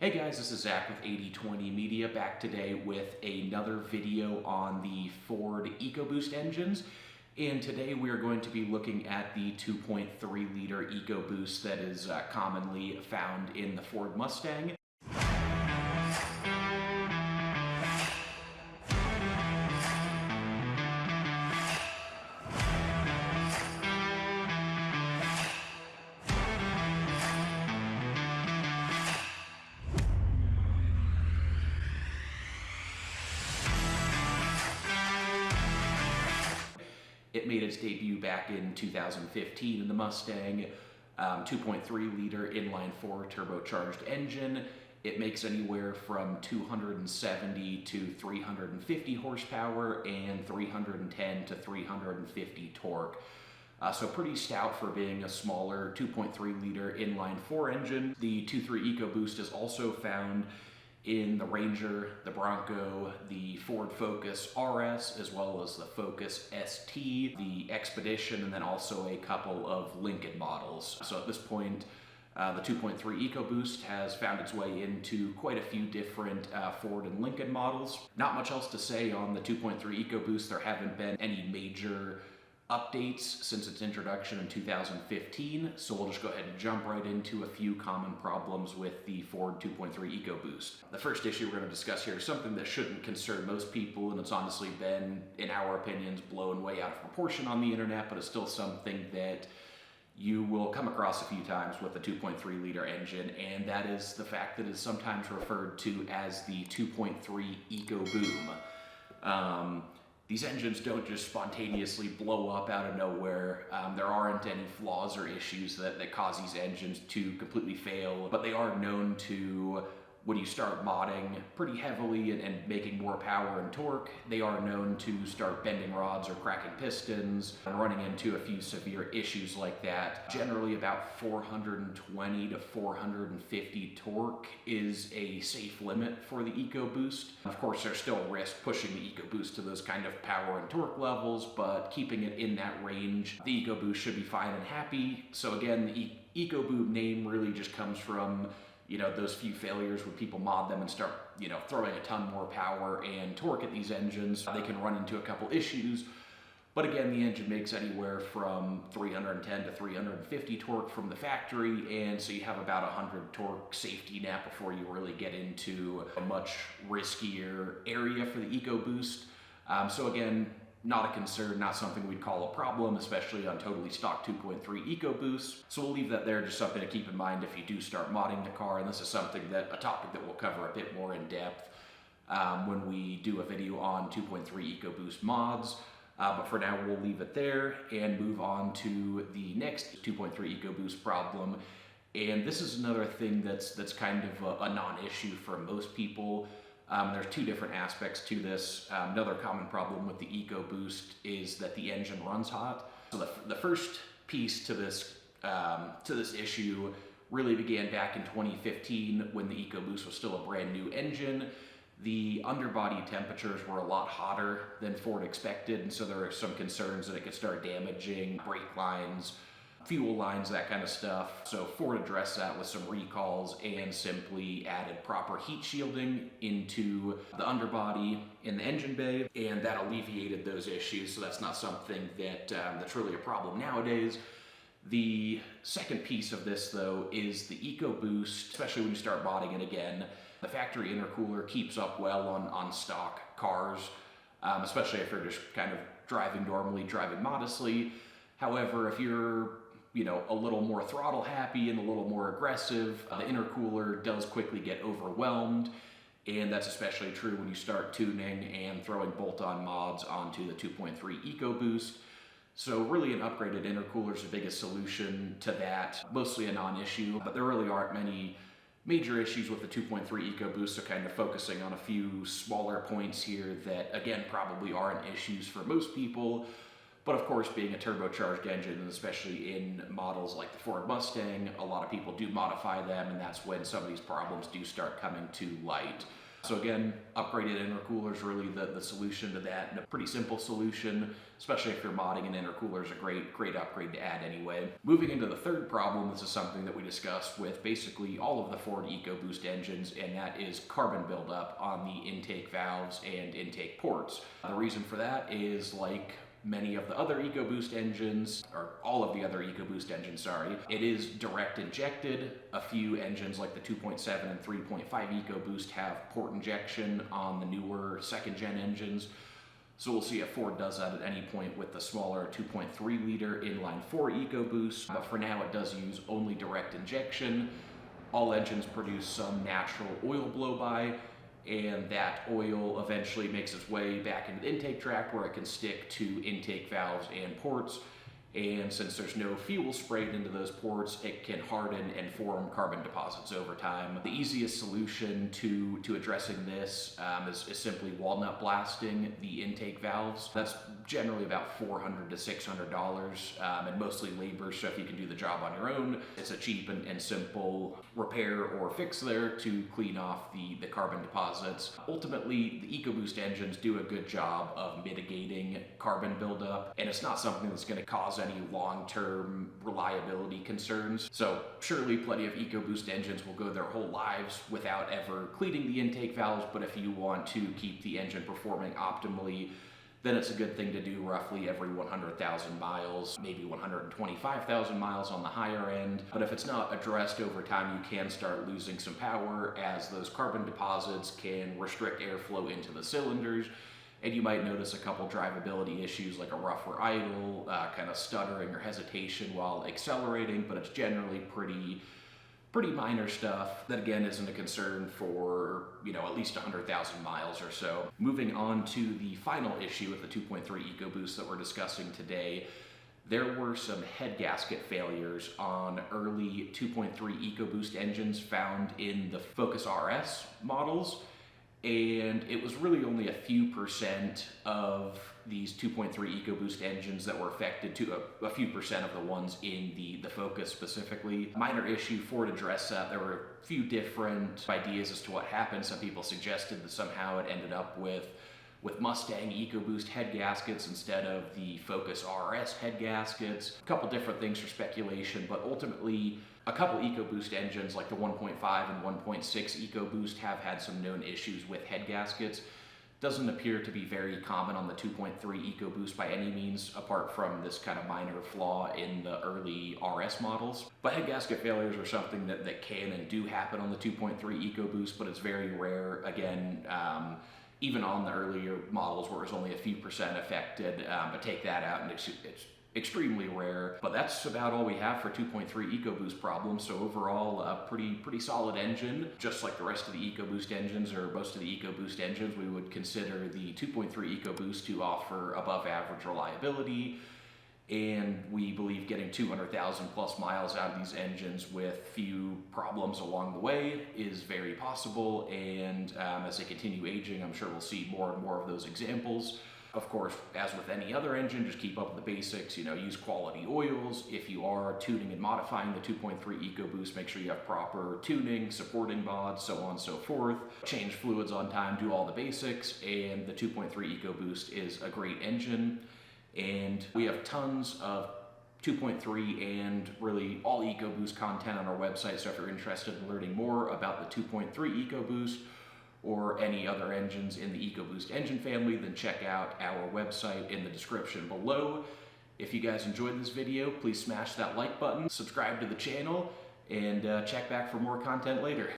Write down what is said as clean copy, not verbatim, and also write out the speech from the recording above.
Hey guys, this is Zach with 8020 Media, back today with another video on the Ford EcoBoost engines. And today we are going to be looking at the 2.3 liter EcoBoost that is commonly found in the Ford Mustang. It made its debut back in 2015 in the Mustang, 2.3 liter inline-4 turbocharged engine. It makes anywhere from 270 to 350 horsepower and 310 to 350 torque. So pretty stout for being a smaller 2.3 liter inline-4 engine. The 2.3 EcoBoost is also found in the Ranger, the Bronco, the Ford Focus RS, as well as the Focus ST, the Expedition, and then also a couple of Lincoln models. So at this point, the 2.3 EcoBoost has found its way into quite a few different Ford and Lincoln models. Not much else to say on the 2.3 EcoBoost. There haven't been any major updates since its introduction in 2015, so we'll just go ahead and jump right into a few common problems with the Ford 2.3 EcoBoost. The first issue we're going to discuss here is something that shouldn't concern most people, and it's honestly been, in our opinions, blown way out of proportion on the internet, but it's still something that you will come across a few times with the 2.3 liter engine, and that is the fact that it's sometimes referred to as the 2.3 EcoBoom. These engines don't just spontaneously blow up out of nowhere. There aren't any flaws or issues that cause these engines to completely fail, but they are known to, when you start modding pretty heavily and making more power and torque, they are known to start bending rods or cracking pistons and running into a few severe issues like that. Generally about 420 to 450 torque is a safe limit for the EcoBoost. Of course, there's still risk pushing the EcoBoost to those kind of power and torque levels, but keeping it in that range, the EcoBoost should be fine and happy. So again, the EcoBoost name really just comes from those few failures when people mod them and start, throwing a ton more power and torque at these engines. They can run into a couple issues, but again, the engine makes anywhere from 310 to 350 torque from the factory, and so you have about 100 torque safety net before you really get into a much riskier area for the EcoBoost. So again, not a concern, not something we'd call a problem, especially on totally stock 2.3 EcoBoost. So we'll leave that there, just something to keep in mind if you do start modding the car, and this is a topic that we'll cover a bit more in depth when we do a video on 2.3 EcoBoost mods. But for now, we'll leave it there and move on to the next 2.3 EcoBoost problem. And this is another thing that's kind of a non-issue for most people. There's two different aspects to this. Another common problem with the EcoBoost is that the engine runs hot. So the first piece to this issue really began back in 2015 when the EcoBoost was still a brand new engine. The underbody temperatures were a lot hotter than Ford expected, and so there were some concerns that it could start damaging brake lines, fuel lines, that kind of stuff. So Ford addressed that with some recalls and simply added proper heat shielding into the underbody in the engine bay, and that alleviated those issues. So that's not something that's really a problem nowadays. The second piece of this, though, is the EcoBoost, especially when you start modding it again. The factory intercooler keeps up well on stock cars, especially if you're just kind of driving normally, driving modestly. However, if you're a little more throttle happy and a little more aggressive, the intercooler does quickly get overwhelmed, and that's especially true when you start tuning and throwing bolt-on mods onto the 2.3 EcoBoost. So really an upgraded intercooler is the biggest solution to that, mostly a non-issue, but there really aren't many major issues with the 2.3 EcoBoost, so kind of focusing on a few smaller points here that, again, probably aren't issues for most people. But of course, being a turbocharged engine, and especially in models like the Ford Mustang, a lot of people do modify them, and that's when some of these problems do start coming to light. So again, upgraded intercooler is really the solution to that, and a pretty simple solution, especially if you're modding an intercooler is a great upgrade to add anyway. Moving into the third problem, this is something that we discussed with basically all of the Ford EcoBoost engines, and that is carbon buildup on the intake valves and intake ports. The reason for that is, like many of the other EcoBoost engines, or all of the other EcoBoost engines, sorry, it is direct injected. A few engines like the 2.7 and 3.5 EcoBoost have port injection on the newer second gen engines. So we'll see if Ford does that at any point with the smaller 2.3 liter inline 4 EcoBoost, but for now it does use only direct injection. All engines produce some natural oil blow-by, and that oil eventually makes its way back into the intake tract where it can stick to intake valves and ports. And since there's no fuel sprayed into those ports, it can harden and form carbon deposits over time. The easiest solution to addressing this is simply walnut blasting the intake valves. That's generally about $400 to $600 and mostly labor, so if you can do the job on your own, it's a cheap and simple repair or fix there to clean off the carbon deposits. Ultimately, the EcoBoost engines do a good job of mitigating carbon buildup, and it's not something that's going to cause any long-term reliability concerns. So surely plenty of EcoBoost engines will go their whole lives without ever cleaning the intake valves, but if you want to keep the engine performing optimally, then it's a good thing to do roughly every 100,000 miles, maybe 125,000 miles on the higher end. But if it's not addressed over time, you can start losing some power, as those carbon deposits can restrict airflow into the cylinders. And you might notice a couple drivability issues like a rougher idle, kind of stuttering or hesitation while accelerating, but it's generally pretty minor stuff that again isn't a concern for, at least 100,000 miles or so. Moving on to the final issue with the 2.3 EcoBoost that we're discussing today, there were some head gasket failures on early 2.3 EcoBoost engines found in the Focus RS models. And it was really only a few percent of these 2.3 EcoBoost engines that were affected, to a few percent of the ones in the Focus specifically. Minor issue, Ford addressed that. There were a few different ideas as to what happened. Some people suggested that somehow it ended up with Mustang EcoBoost head gaskets instead of the Focus RS head gaskets. A couple different things for speculation, but ultimately a couple EcoBoost engines like the 1.5 and 1.6 EcoBoost have had some known issues with head gaskets. Doesn't appear to be very common on the 2.3 EcoBoost by any means, apart from this kind of minor flaw in the early RS models. But head gasket failures are something that can and do happen on the 2.3 EcoBoost, but it's very rare. Again, even on the earlier models where it was only a few percent affected, but take that out and it's extremely rare. But that's about all we have for 2.3 EcoBoost problems. So overall, a pretty solid engine. Just like the rest of the EcoBoost engines, or most of the EcoBoost engines, we would consider the 2.3 EcoBoost to offer above average reliability. And we believe getting 200,000 plus miles out of these engines with few problems along the way is very possible. And as they continue aging, I'm sure we'll see more and more of those examples. Of course, as with any other engine, just keep up with the basics, use quality oils. If you are tuning and modifying the 2.3 EcoBoost, make sure you have proper tuning, supporting mods, so on and so forth. Change fluids on time, do all the basics, and the 2.3 EcoBoost is a great engine. And we have tons of 2.3 and really all EcoBoost content on our website, so if you're interested in learning more about the 2.3 EcoBoost, or any other engines in the EcoBoost engine family, then check out our website in the description below. If you guys enjoyed this video, please smash that like button, subscribe to the channel, and check back for more content later.